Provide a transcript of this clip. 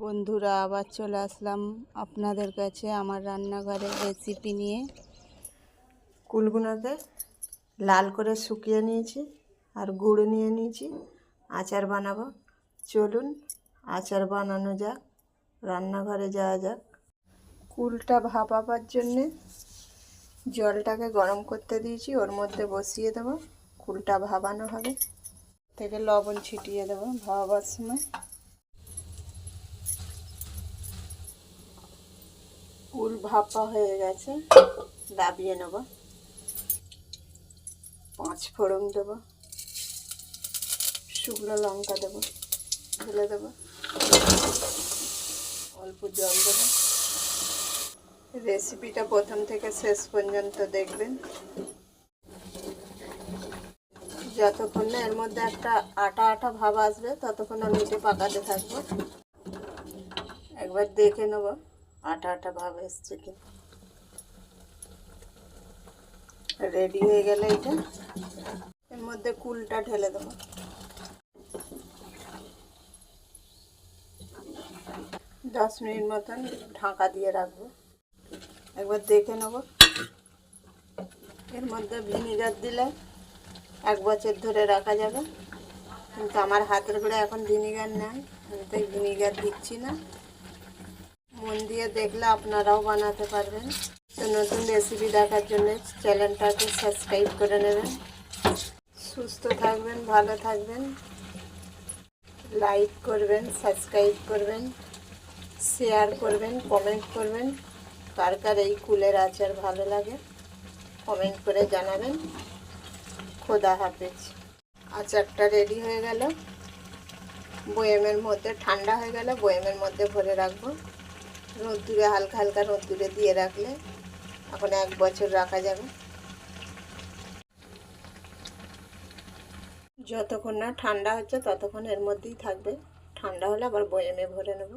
বন্ধুরা, আবার চলে আসলাম আপনাদের কাছে আমার রান্নাঘরের রেসিপি নিয়ে। কুলগুলোকে লাল করে শুকিয়ে নিয়েছি আর গুঁড়ো নিয়ে নিয়েছি, আচার বানাবো। চলুন আচার বানানো যাক, রান্নাঘরে যাওয়া যাক। কুলটা ভাপাবার জন্যে জলটাকে গরম করতে দিয়েছি, ওর মধ্যে বসিয়ে দেবো। কুলটা ভাপানো হবে, থেকে লবণ ছিটিয়ে দেবো ভাপাবার সময়। কুল ভাপা হয়ে গেছে, দাবিয়ে নেব। 5 ফোড়ন দেবো, শুকনো লঙ্কা দেবো, ঢেলে দেবো, অল্প জল দেবো। রেসিপিটা প্রথম থেকে শেষ পর্যন্ত দেখবেন। যতক্ষণ না এর মধ্যে একটা আটা আটা ভাব আসবে ততক্ষণ আমি এটা পাকাতে থাকবো। একবার দেখে নেব আটা আটা ভাব এসছে কি। রেডি হয়ে গেলে এটা এর মধ্যে কুলটা ঢেলে দেবো। 10 মিনিট মতন ঢাকা দিয়ে রাখবো। একবার দেখে নেব। এর মধ্যে ভিনিগার দিলে 1 বছর ধরে রাখা যাবে, কিন্তু আমার হাতের করে এখন ভিনিগার নেই, আমি তাই ভিনিগার দিচ্ছি না। মন দিয়ে দেখলে আপনারাও বানাতে পারবেন। তো নতুন রেসিপি দেখার জন্য চ্যানেলটাকে সাবস্ক্রাইব করে নেবেন। সুস্থ থাকবেন, ভালো থাকবেন, লাইক করবেন, সাবস্ক্রাইব করবেন, শেয়ার করবেন, কমেন্ট করবেন। কার কার এই কুলের আচার ভালো লাগে কমেন্ট করে জানাবেন। খোদা হাফেজ। আচারটা রেডি হয়ে গেল, বয়েমের মধ্যে ঠান্ডা হয়ে গেলে বয়েমের মধ্যে ভরে রাখবো। রোদ্দুরে হালকা হালকা রোদ্দুরে দিয়ে রাখলে এখন 1 বছর রাখা যাবে। যতক্ষণ না ঠান্ডা হচ্ছে ততক্ষণ এর মধ্যেই থাকবে। ঠান্ডা হলে আবার বয়েমে ভরে নেব।